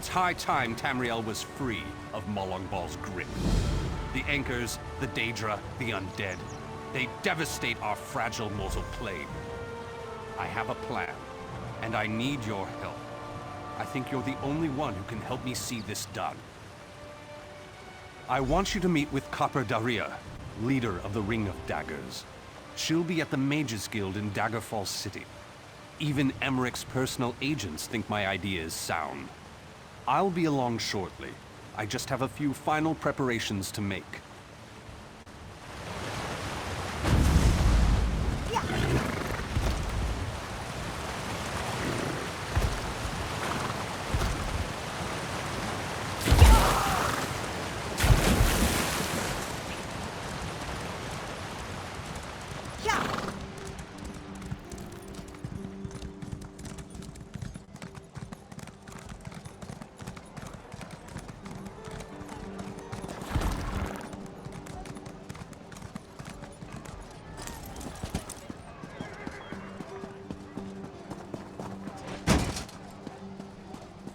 It's high time Tamriel was free of Molongbal's grip. The Anchors, the Daedra, the Undead, they devastate our fragile mortal plane. I have a plan, and I need your help. I think you're the only one who can help me see this done. I want you to meet with Copper Daria, leader of the Ring of Daggers. She'll be at the Mages Guild in Daggerfall City. Even Emmerich's personal agents think my idea is sound. I'll be along shortly. I just have a few final preparations to make.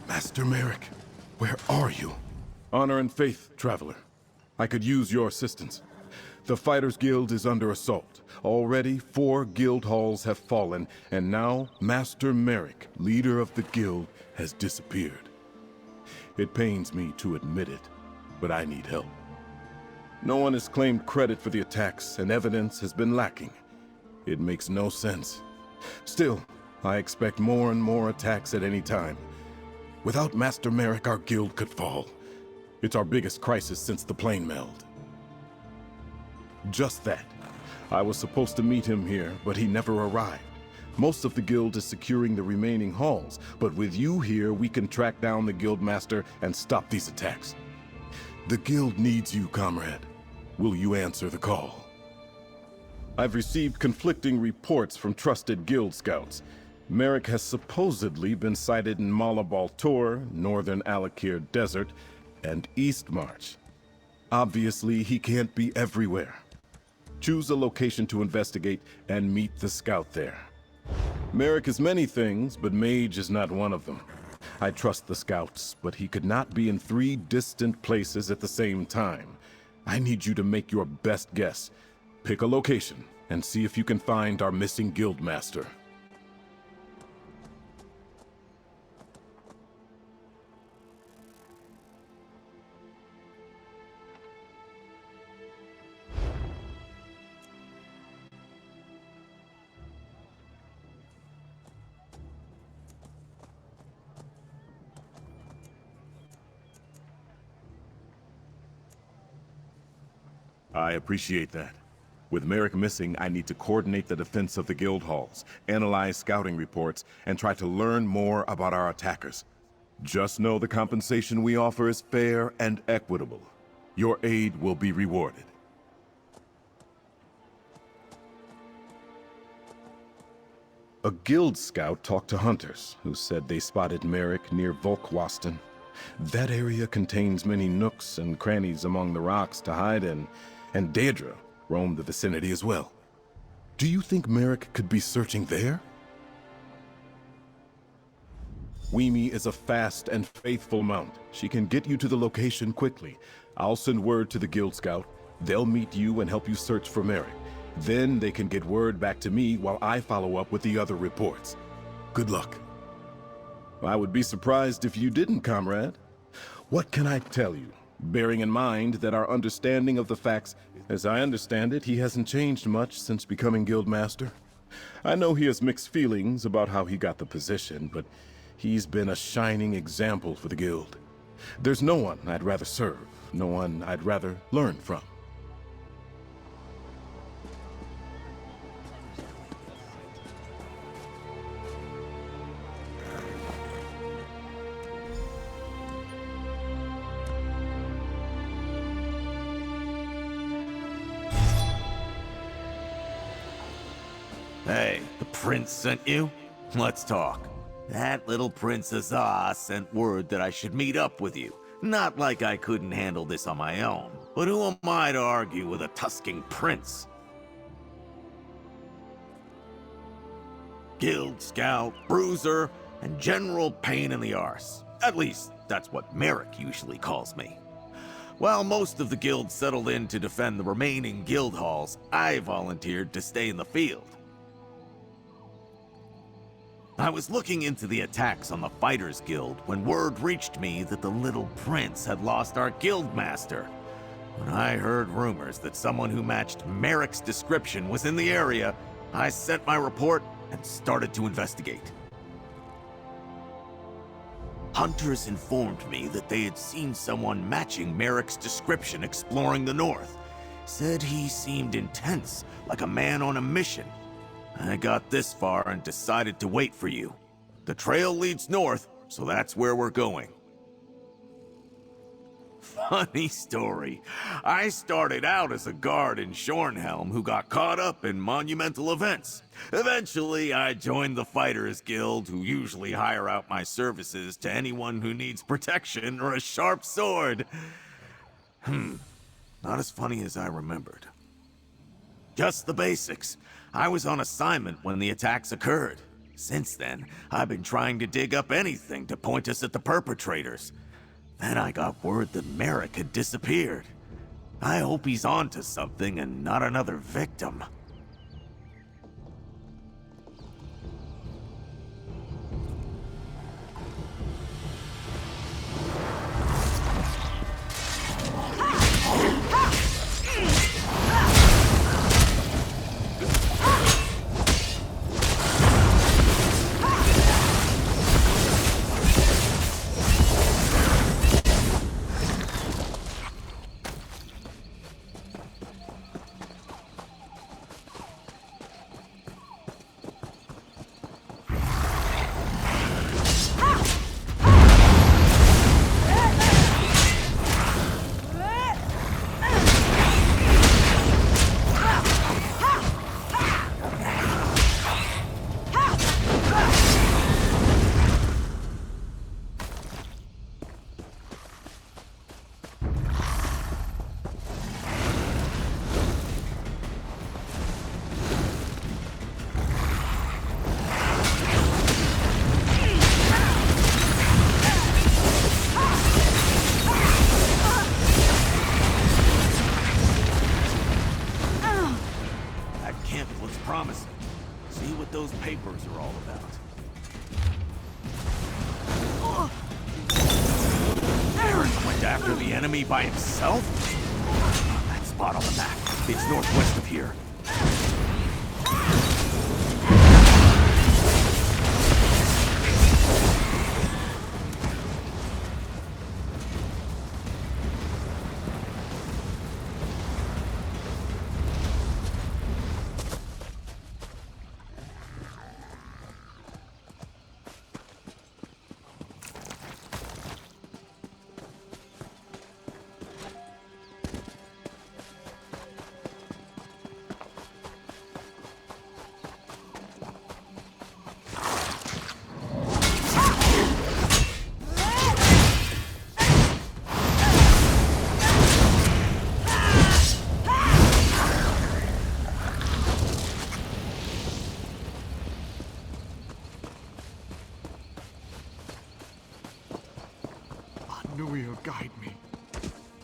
Master Merrick, where are you? Honor and faith, traveler. I could use your assistance. The Fighters Guild is under assault. Already 4 guild halls have fallen, and now Master Merrick, leader of the guild, has disappeared. It pains me to admit it, but I need help. No one has claimed credit for the attacks, and evidence has been lacking. It makes no sense. Still, I expect more and more attacks at any time. Without Master Merrick, our guild could fall. It's our biggest crisis since the plane meld. Just that. I was supposed to meet him here, but he never arrived. Most of the guild is securing the remaining halls, but with you here, we can track down the guild master and stop these attacks. The guild needs you, comrade. Will you answer the call? I've received conflicting reports from trusted guild scouts. Merrick has supposedly been sighted in Malabal Tor, northern Alakir Desert, and East March. Obviously, he can't be everywhere. Choose a location to investigate and meet the scout there. Merrick is many things, but mage is not one of them. I trust the scouts, but he could not be in 3 distant places at the same time. I need you to make your best guess. Pick a location and see if you can find our missing guild master. I appreciate that. With Merrick missing, I need to coordinate the defense of the guild halls, analyze scouting reports, and try to learn more about our attackers. Just know the compensation we offer is fair and equitable. Your aid will be rewarded. A guild scout talked to hunters, who said they spotted Merrick near Volkwaston. That area contains many nooks and crannies among the rocks to hide in, and Daedra roamed the vicinity as well. Do you think Merrick could be searching there? Weemy is a fast and faithful mount. She can get you to the location quickly. I'll send word to the guild scout. They'll meet you and help you search for Merrick. Then they can get word back to me while I follow up with the other reports. Good luck. I would be surprised if you didn't, comrade. What can I tell you? Bearing in mind that our understanding of the facts, as I understand it, he hasn't changed much since becoming guildmaster. I know he has mixed feelings about how he got the position, but he's been a shining example for the guild. There's no one I'd rather serve, no one I'd rather learn from. Hey, the prince sent you? Let's talk. That little Princess Ah sent word that I should meet up with you. Not like I couldn't handle this on my own, but who am I to argue with a Tusking prince? Guild scout, bruiser, and general pain in the arse. At least, that's what Merrick usually calls me. While most of the guild settled in to defend the remaining guild halls, I volunteered to stay in the field. I was looking into the attacks on the Fighters Guild when word reached me that the Little Prince had lost our guild master. When I heard rumors that someone who matched Merrick's description was in the area, I sent my report and started to investigate. Hunters informed me that they had seen someone matching Merrick's description exploring the north. Said he seemed intense, like a man on a mission. I got this far and decided to wait for you. The trail leads north, so that's where we're going. Funny story. I started out as a guard in Shornhelm who got caught up in monumental events. Eventually, I joined the Fighters Guild, who usually hire out my services to anyone who needs protection or a sharp sword. Not as funny as I remembered. Just the basics. I was on assignment when the attacks occurred. Since then, I've been trying to dig up anything to point us at the perpetrators. Then I got word that Merrick had disappeared. I hope he's onto something and not another victim. Promising. See what those papers are all about. Aaron went after the enemy by himself? That spot on the map. It's northwest of here. Tamriel, guide me.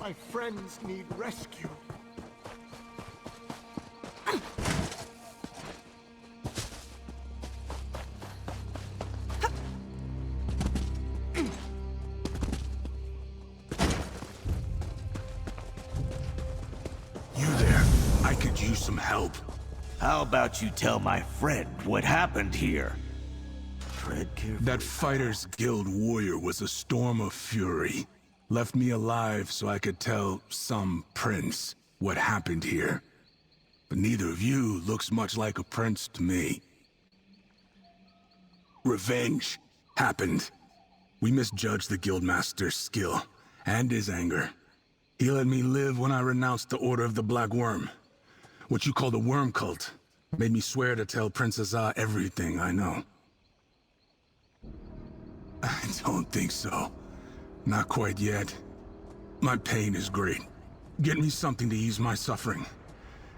My friends need rescue. You there? I could use some help. How about you tell my friend what happened here? Tread carefully. That Fighters Guild warrior was a storm of fury. Left me alive so I could tell some prince what happened here. But neither of you looks much like a prince to me. Revenge happened. We misjudged the Guildmaster's skill and his anger. He let me live when I renounced the Order of the Black Worm. What you call the Worm Cult made me swear to tell Princess Ah everything I know. I don't think so. Not quite yet. My pain is great. Get me something to ease my suffering.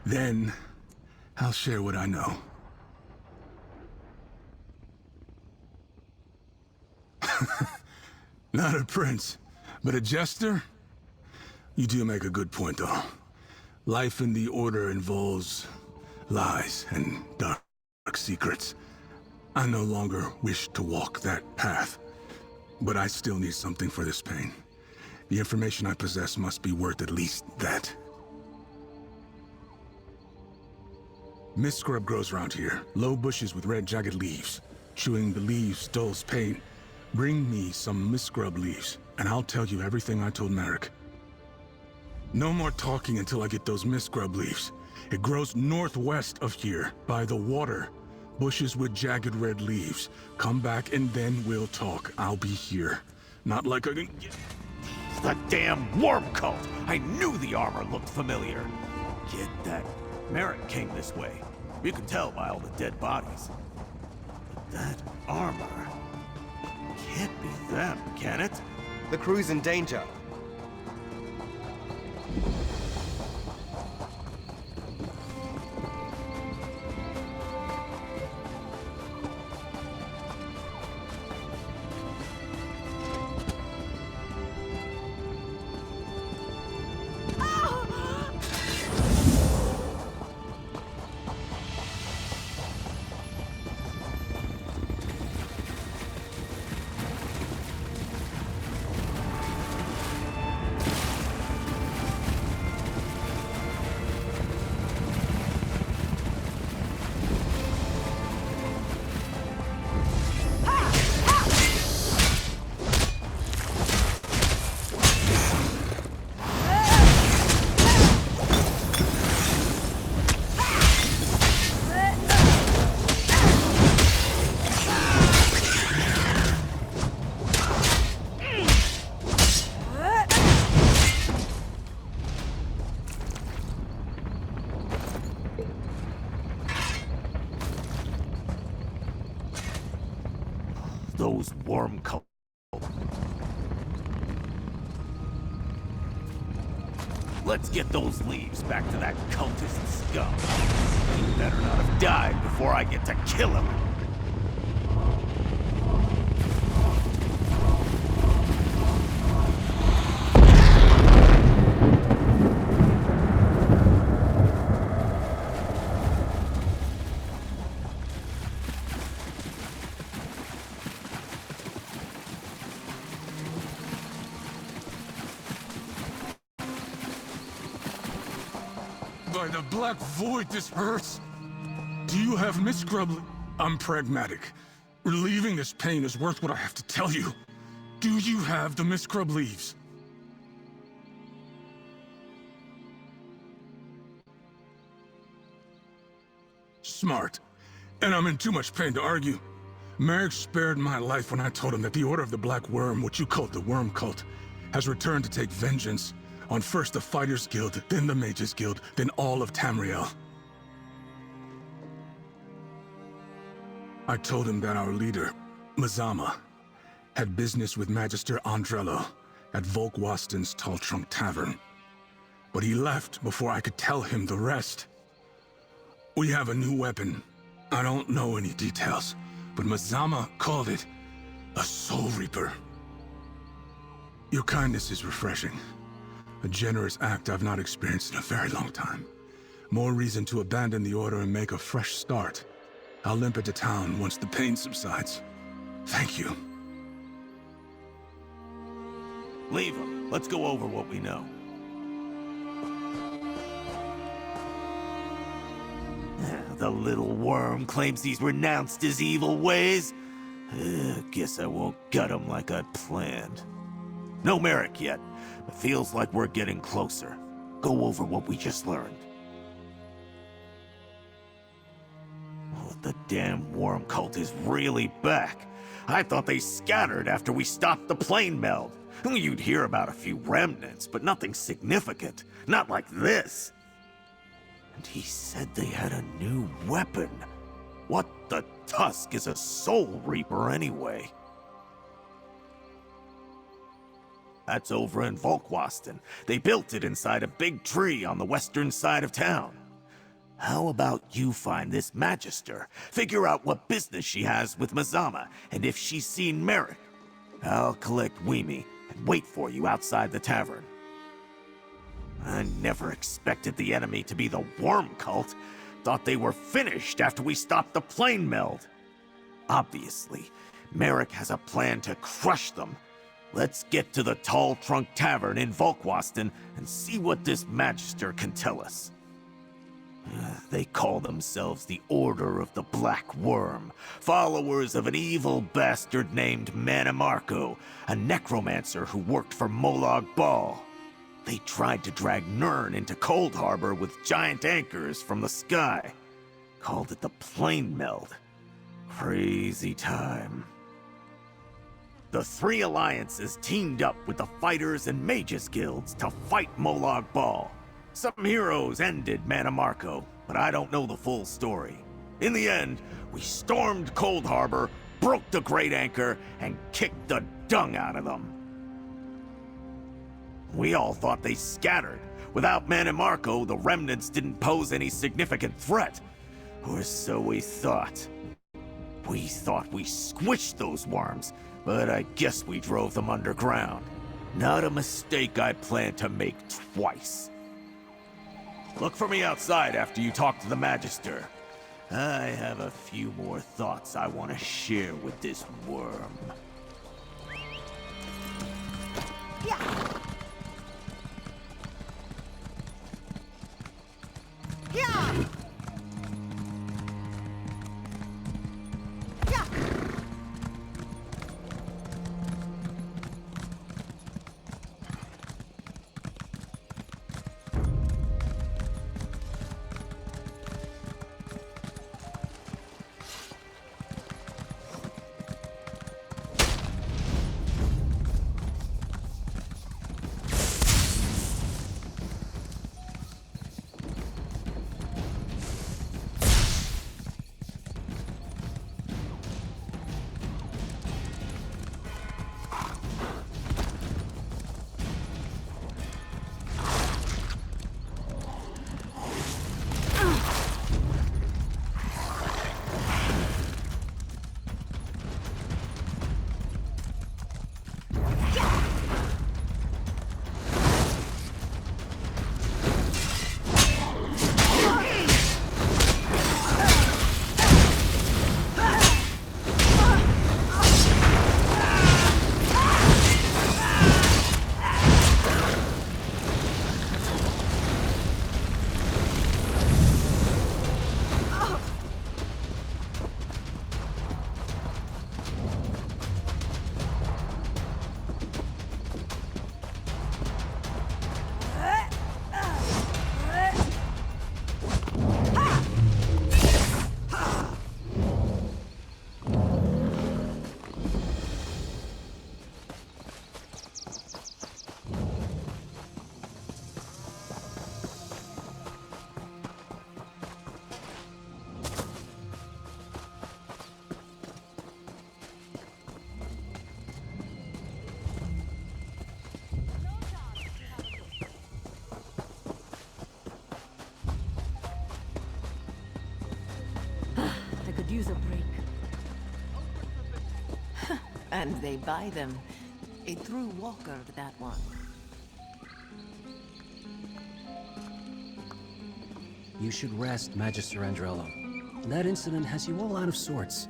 Then, I'll share what I know. Not a prince, but a jester? You do make a good point, though. Life in the Order involves lies and dark secrets. I no longer wish to walk that path, but I still need something for this pain. The information I possess must be worth at least that. Mist scrub grows around here, low bushes with red jagged leaves. Chewing the leaves dulls pain. Bring me some mist scrub leaves, and I'll tell you everything I told Merrick. No more talking until I get those mist scrub leaves. It grows northwest of here, by the water. Bushes with jagged red leaves. Come back and then we'll talk. I'll be here. Not like I can get... The damn worm cult! I knew the armor looked familiar. Get that. Merrick came this way. You can tell by all the dead bodies. But that armor... can't be them, can it? The crew's in danger. Those worm cult. Let's get those leaves back to that cultist scum. He better not have died before I get to kill him. By the Black Void, this hurts. Do you have Miss Scrub? I'm pragmatic. Relieving this pain is worth what I have to tell you. Do you have the Miss Scrub leaves? Smart. And I'm in too much pain to argue. Merrick spared my life when I told him that the Order of the Black Worm, what you called the Worm Cult, has returned to take vengeance on first the Fighters Guild, then the Mages Guild, then all of Tamriel. I told him that our leader, Mazama, had business with Magister Andrello at Volkwasten's Tall Trunk Tavern. But he left before I could tell him the rest. We have a new weapon. I don't know any details, but Mazama called it a Soul Reaper. Your kindness is refreshing. A generous act I've not experienced in a very long time. More reason to abandon the Order and make a fresh start. I'll limp into town once the pain subsides. Thank you. Leave him. Let's go over what we know. The little worm claims he's renounced his evil ways. Guess I won't gut him like I planned. No Merrick yet, but feels like we're getting closer. Go over what we just learned. Oh, the damn worm cult is really back. I thought they scattered after we stopped the plane meld. You'd hear about a few remnants, but nothing significant. Not like this. And he said they had a new weapon. What the tusk is a Soul Reaper anyway? That's over in Volkwasten. They built it inside a big tree on the western side of town. How about you find this Magister, figure out what business she has with Mazama, and if she's seen Merrick. I'll collect Weemy and wait for you outside the tavern. I never expected the enemy to be the worm cult. Thought they were finished after we stopped the plane meld. Obviously, Merrick has a plan to crush them. Let's get to the Tall Trunk Tavern in Volkwaston and see what this Magister can tell us. They call themselves the Order of the Black Worm, followers of an evil bastard named Manimarco, a necromancer who worked for Molag Bal. They tried to drag Nirn into Cold Harbor with giant anchors from the sky. Called it the Plane Meld. Crazy time. The three alliances teamed up with the Fighters and Mages Guilds to fight Molag Bal. Some heroes ended Manimarco, but I don't know the full story. In the end, we stormed Cold Harbor, broke the Great Anchor, and kicked the dung out of them. We all thought they scattered. Without Manimarco, the remnants didn't pose any significant threat. Or so we thought. We thought we squished those worms, but I guess we drove them underground. Not a mistake I plan to make twice. Look for me outside after you talk to the Magister. I have a few more thoughts I want to share with this worm. Yeah. Yeah. Yeah. Could use a break. And they buy them. A true walker, that one. You should rest, Magister Andrello. That incident has you all out of sorts.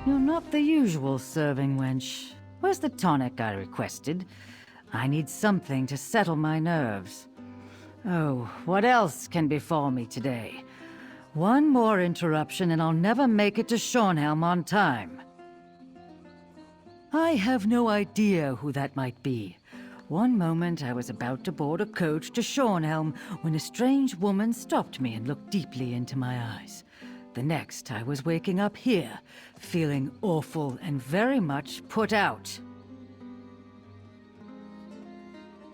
You're not the usual serving wench. Where's the tonic I requested? I need something to settle my nerves. Oh, what else can befall me today? One more interruption and I'll never make it to Shornhelm on time. I have no idea who that might be. One moment I was about to board a coach to Shornhelm when a strange woman stopped me and looked deeply into my eyes. The next, I was waking up here, feeling awful and very much put out.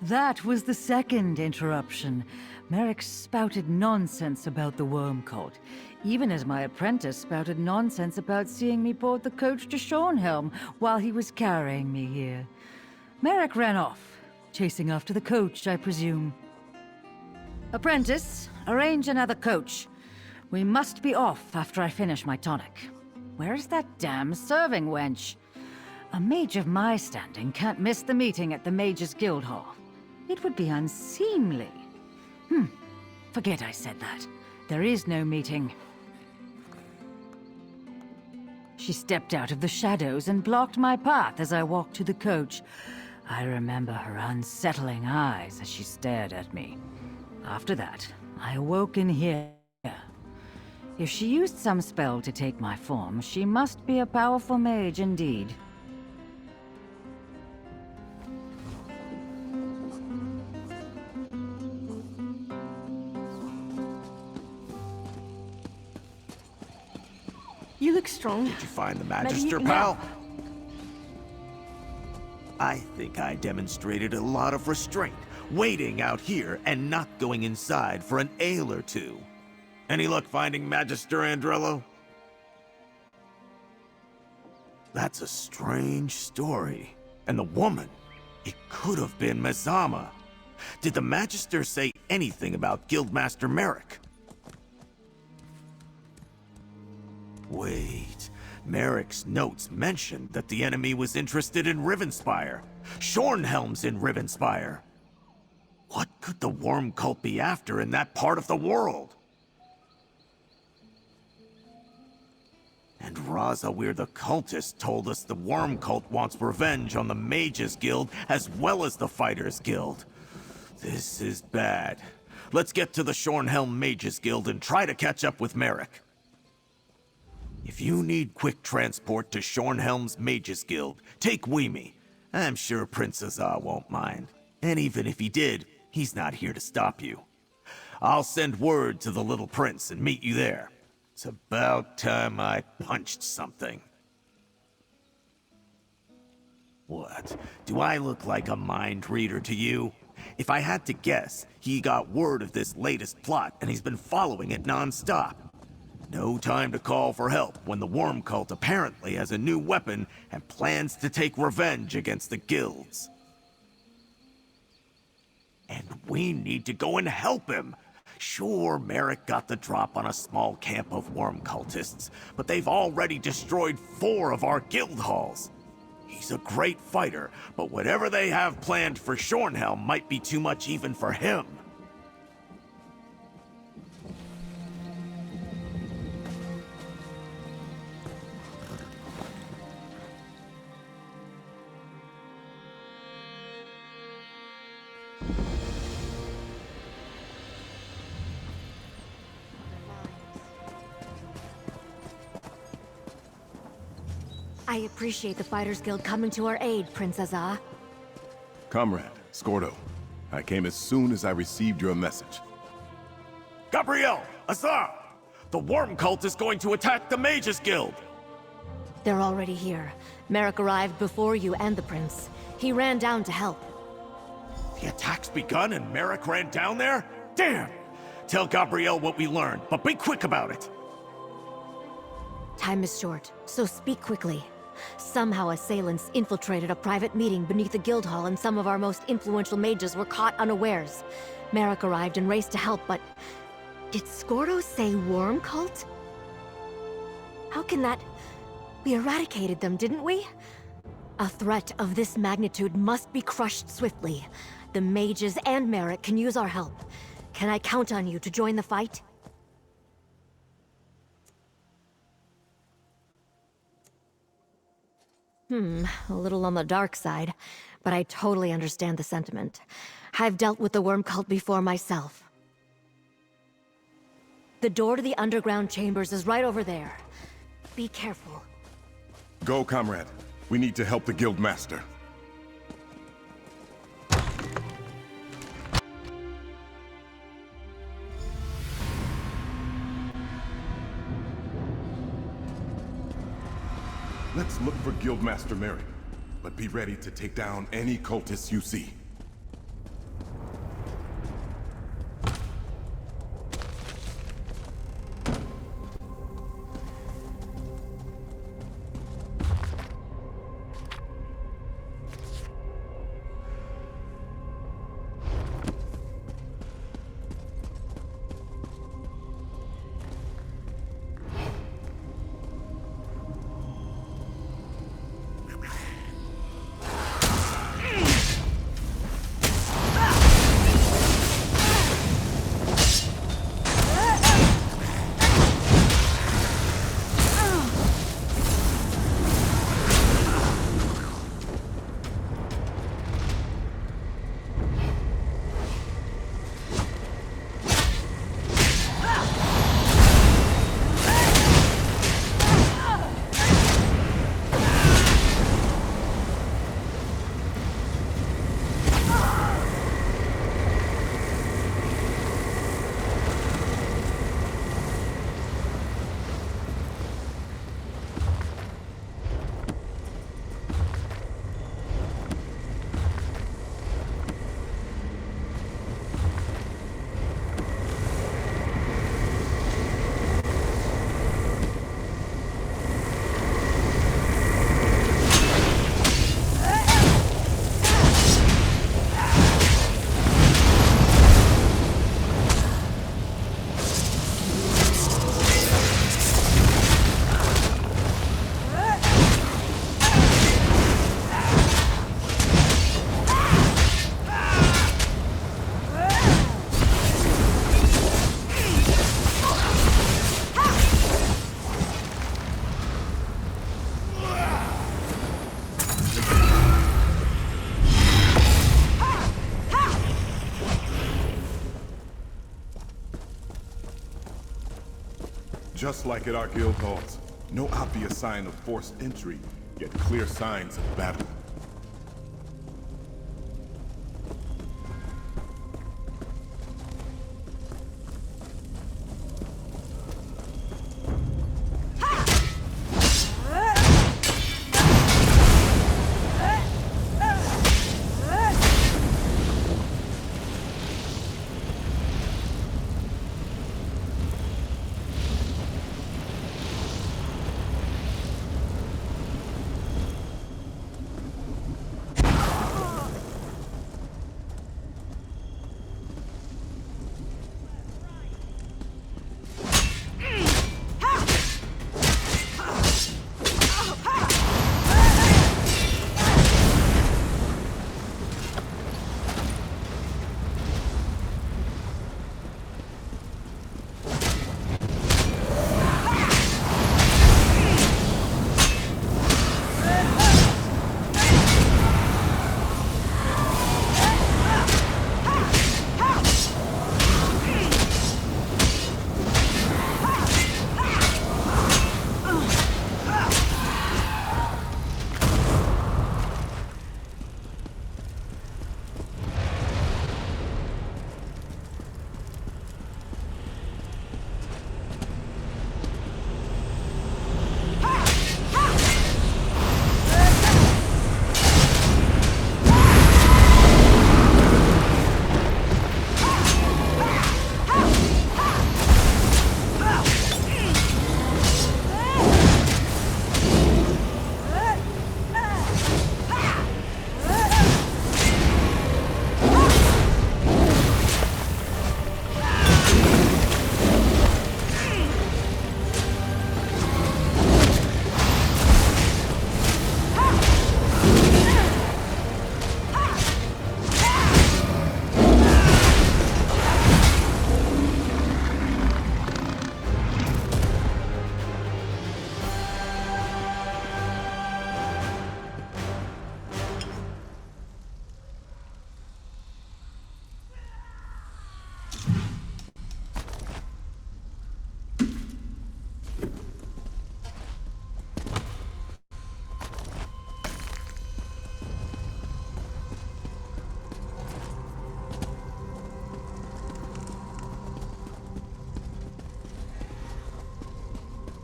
That was the second interruption. Merrick spouted nonsense about the worm cult, even as my apprentice spouted nonsense about seeing me board the coach to Shornhelm while he was carrying me here. Merrick ran off, chasing after the coach, I presume. Apprentice, arrange another coach. We must be off after I finish my tonic. Where's that damn serving wench? A mage of my standing can't miss the meeting at the Mages Guild Hall. It would be unseemly. Forget I said that. There is no meeting. She stepped out of the shadows and blocked my path as I walked to the coach. I remember her unsettling eyes as she stared at me. After that, I awoke in here. If she used some spell to take my form, she must be a powerful mage indeed. You look strong. Did you find the Maybe Magister, you- pal? I think I demonstrated a lot of restraint, waiting out here and not going inside for an ale or two. Any luck finding Magister Andrello? That's a strange story. And the woman, it could have been Mazama. Did the Magister say anything about Guildmaster Merrick? Wait, Merrick's notes mentioned that the enemy was interested in Rivenspire. Shornhelm's in Rivenspire. What could the worm cult be after in that part of the world? And Razawir the cultist told us the worm cult wants revenge on the Mages Guild as well as the Fighters Guild. This is bad. Let's get to the Shornhelm Mages Guild and try to catch up with Merrick. If you need quick transport to Shornhelm's Mages Guild, take Weemy. I'm sure Prince Azar won't mind. And even if he did, he's not here to stop you. I'll send word to the little prince and meet you there. It's about time I punched something. What? Do I look like a mind reader to you? If I had to guess, he got word of this latest plot and he's been following it non-stop. No time to call for help when the worm cult apparently has a new weapon and plans to take revenge against the guilds. And we need to go and help him. Sure, Merrick got the drop on a small camp of worm cultists, but they've already destroyed 4 of our guild halls. He's a great fighter, but whatever they have planned for Shornhelm might be too much even for him. I appreciate the Fighters Guild coming to our aid, Prince Azar. Comrade, Scordo, I came as soon as I received your message. Gabriel! Azar! The worm cult is going to attack the Mages Guild! They're already here. Merrick arrived before you and the prince. He ran down to help. The attack's begun and Merrick ran down there? Damn! Tell Gabriel what we learned, but be quick about it! Time is short, so speak quickly. Somehow assailants infiltrated a private meeting beneath the guild hall and some of our most influential mages were caught unawares. Merrick arrived and raced to help, but... Did Scordo say worm cult? How can that... We eradicated them, didn't we? A threat of this magnitude must be crushed swiftly. The mages and Merrick can use our help. Can I count on you to join the fight? A little on the dark side, but I totally understand the sentiment. I've dealt with the worm cult before myself. The door to the underground chambers is right over there. Be careful. Go, comrade. We need to help the guild master. Let's look for Guildmaster Merrick, but be ready to take down any cultists you see. just like at our guild halls. No obvious sign of forced entry, yet clear signs of battle.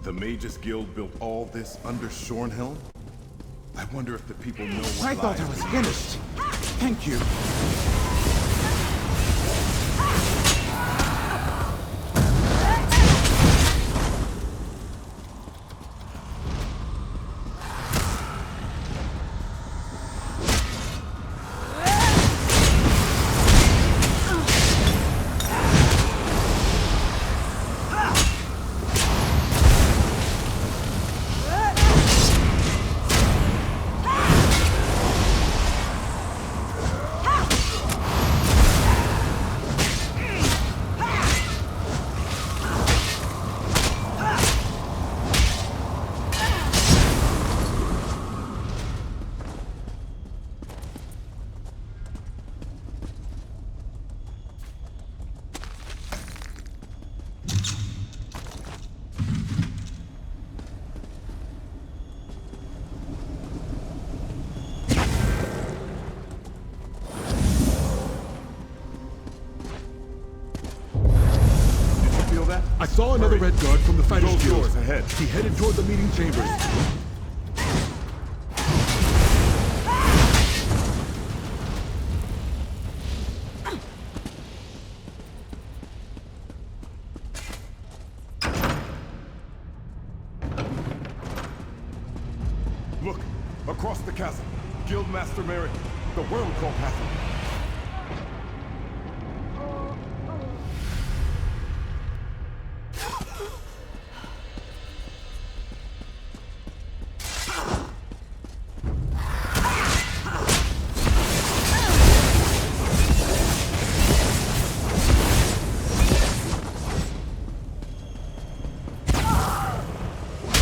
The Mages Guild built all this under Shornhelm? I wonder if the people know what I thought I was finished. Thank you. I saw another Red Guard from the Fighters Guild. Doors ahead. He headed toward the meeting chambers. Look, across the chasm. Guildmaster Merrick, the Wormcoat Castle.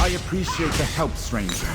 I appreciate the help, stranger.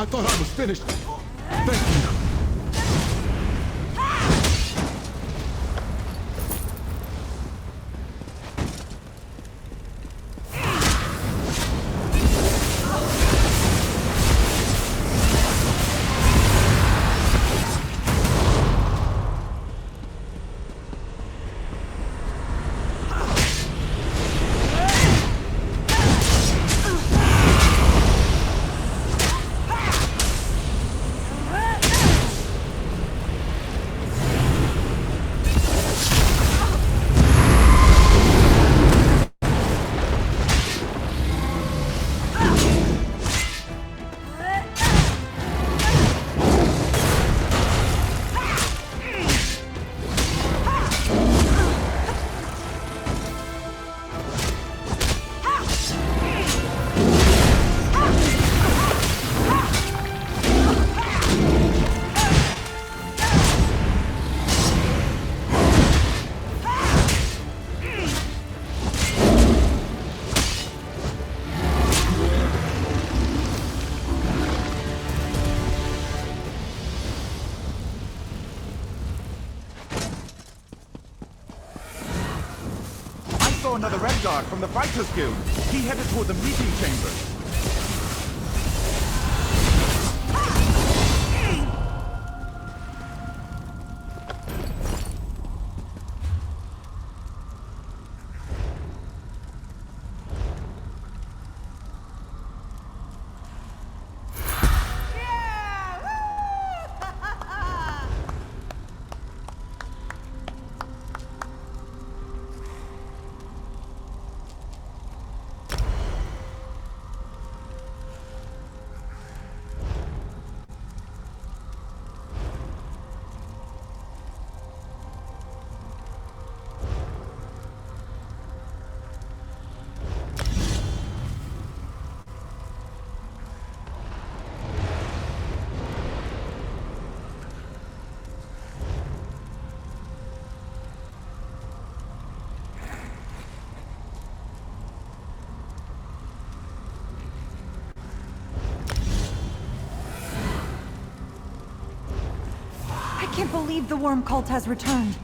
I thought I was finished. Thank you. Another Red Guard from the Fighters Guild. He headed toward the meeting chamber. I can't believe the worm cult has returned.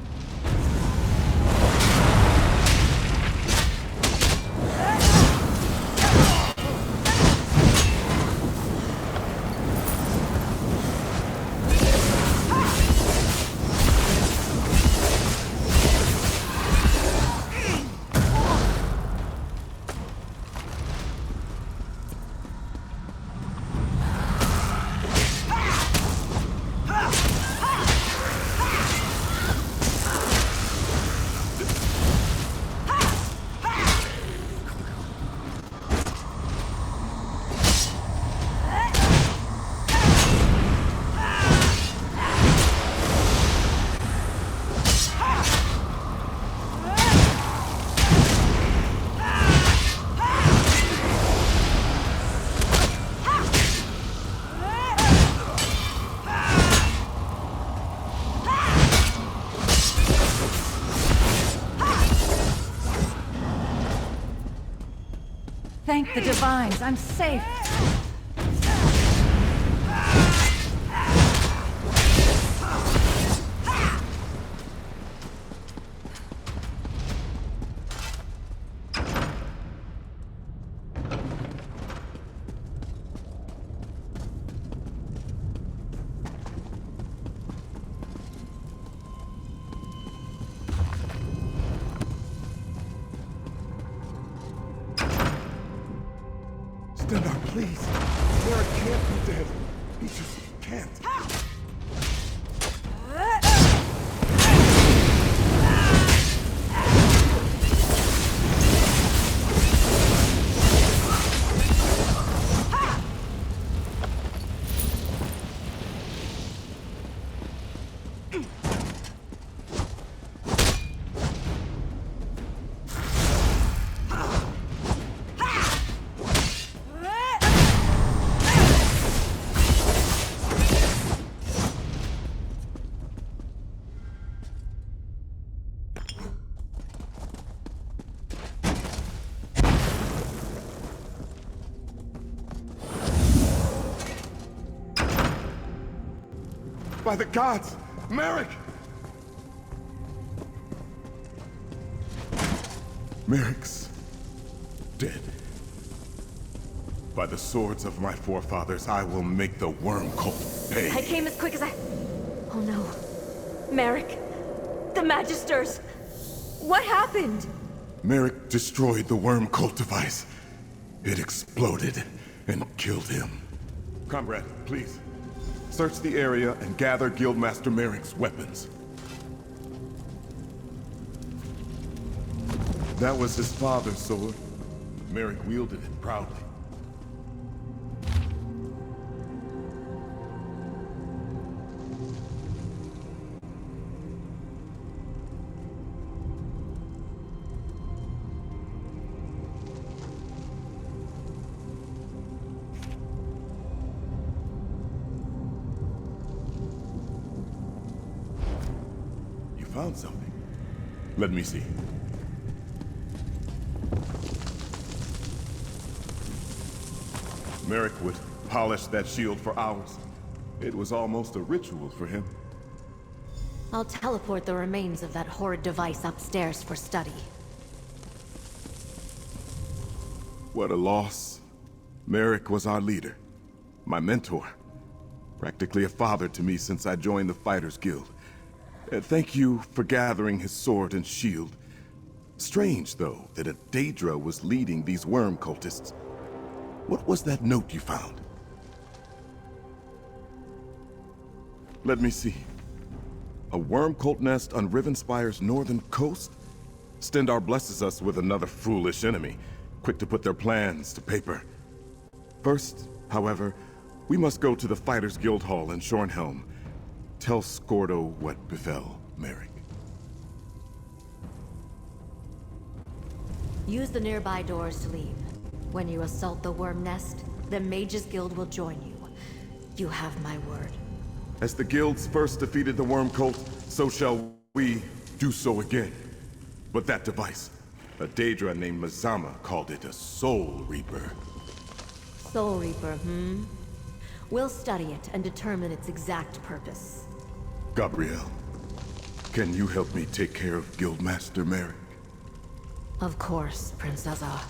Thank the divines, I'm safe. Stendarr, please. Merrick can't be dead. He just can't. by the gods! Merrick! Merrick's dead. By the swords of my forefathers, I will make the worm cult pay. I came as quick as I... Oh no. Merrick. The Magisters. What happened? Merrick destroyed the worm cult device. It exploded and killed him. Comrade, please. Search the area and gather Guildmaster Merrick's weapons. That was his father's sword. Merrick wielded it proudly. Found something. Let me see. Merrick would polish that shield for hours. It was almost a ritual for him. I'll teleport the remains of that horrid device upstairs for study. What a loss. Merrick was our leader. My mentor. Practically a father to me since I joined the Fighters Guild. Thank you for gathering his sword and shield. Strange, though, that a Daedra was leading these worm cultists. What was that note you found? Let me see. A worm cult nest on Rivenspire's northern coast? Stendarr blesses us with another foolish enemy, quick to put their plans to paper. First, however, we must go to the Fighters Guild Hall in Shornhelm. Tell Skordo what befell Merrick. Use the nearby doors to leave. When you assault the worm nest, the Mages Guild will join you. You have my word. As the guilds first defeated the worm cult, so shall we do so again. But that device, a Daedra named Mazama called it a Soul Reaper. Soul Reaper, hmm? We'll study it and determine its exact purpose. Gabriel, can you help me take care of Guildmaster Merrick? Of course, Princessa.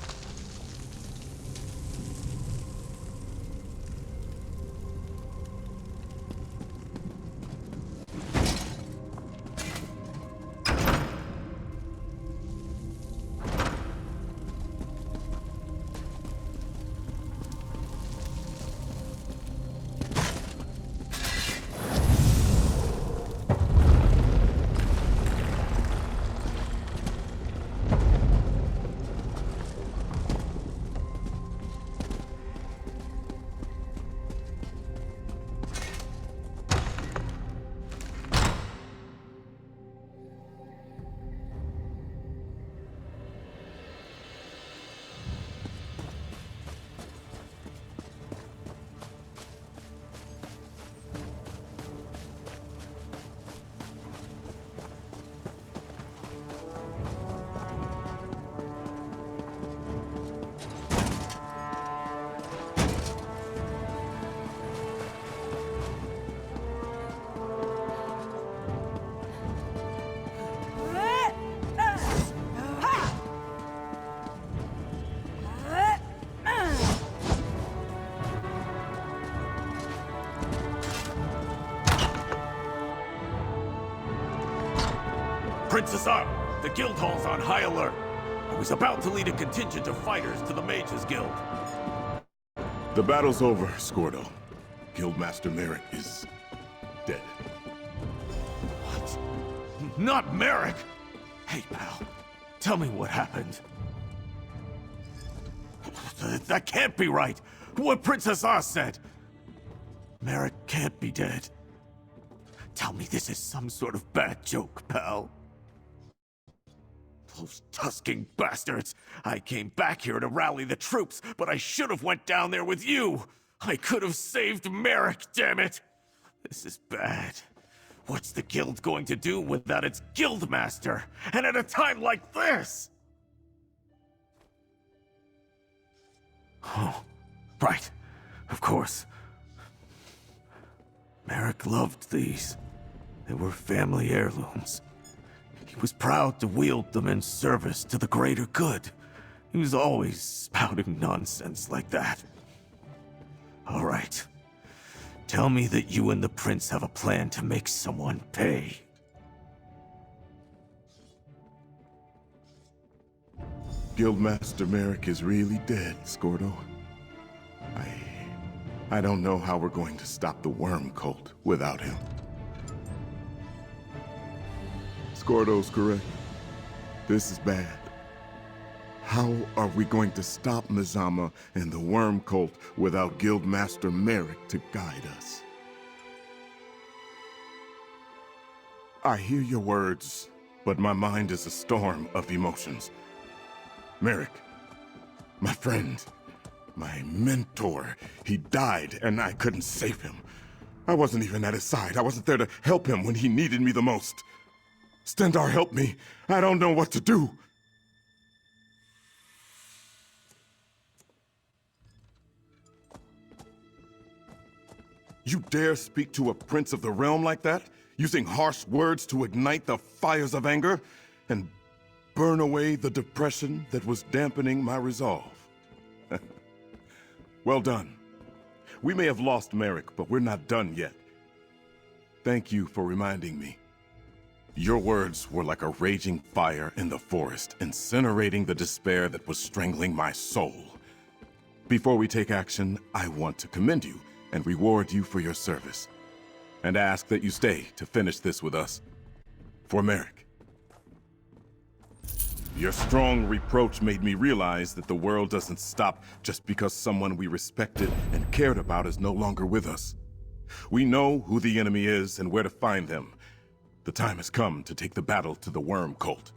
Princess up! The guild hall's on high alert. I was about to lead a contingent of fighters to the Mages Guild. The battle's over, Skordo. Guildmaster Merrick is dead. What? Not Merrick! Hey, pal. Tell me what happened. That can't be right! What Princess Oz said! Merrick can't be dead. Tell me this is some sort of bad joke, pal. Those Tusking bastards! I came back here to rally the troops, but I should have went down there with you! I could have saved Merrick, damn it! This is bad. What's the guild going to do without its guildmaster? And at a time like this! Oh, right. Of course. Merrick loved these. They were family heirlooms. He was proud to wield them in service to the greater good. He was always spouting nonsense like that. All right. Tell me that you and the prince have a plan to make someone pay. Guildmaster Merrick is really dead, Scordo. I don't know how we're going to stop the worm cult without him. Scordo's correct. This is bad. How are we going to stop Mazama and the worm cult without Guildmaster Merrick to guide us? I hear your words, but my mind is a storm of emotions. Merrick, my friend, my mentor, he died and I couldn't save him. I wasn't even at his side. I wasn't there to help him when he needed me the most. Stendarr, help me. I don't know what to do. You dare speak to a prince of the realm like that? Using harsh words to ignite the fires of anger? And burn away the depression that was dampening my resolve. Well done. We may have lost Merrick, but we're not done yet. Thank you for reminding me. Your words were like a raging fire in the forest, incinerating the despair that was strangling my soul. Before we take action, I want to commend you and reward you for your service, and ask that you stay to finish this with us. For Merrick. Your strong reproach made me realize that the world doesn't stop just because someone we respected and cared about is no longer with us. We know who the enemy is and where to find them. The time has come to take the battle to the worm cult.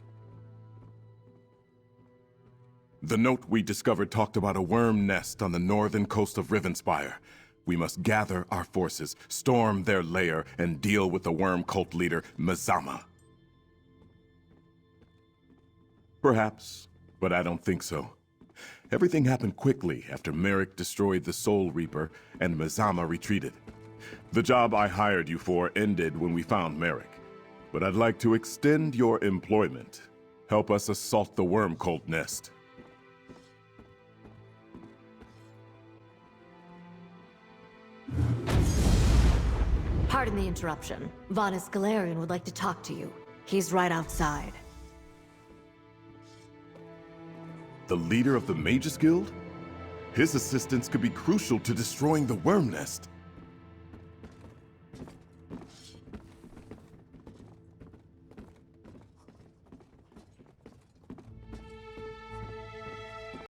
The note we discovered talked about a worm nest on the northern coast of Rivenspire. We must gather our forces, storm their lair, and deal with the worm cult leader, Mazama. Perhaps, but I don't think so. Everything happened quickly after Merrick destroyed the Soul Reaper and Mazama retreated. The job I hired you for ended when we found Merrick, but I'd like to extend your employment. Help us assault the worm cult nest. Pardon the interruption. Vanis Galarian would like to talk to you. He's right outside. The leader of the Magus Guild? His assistance could be crucial to destroying the worm nest.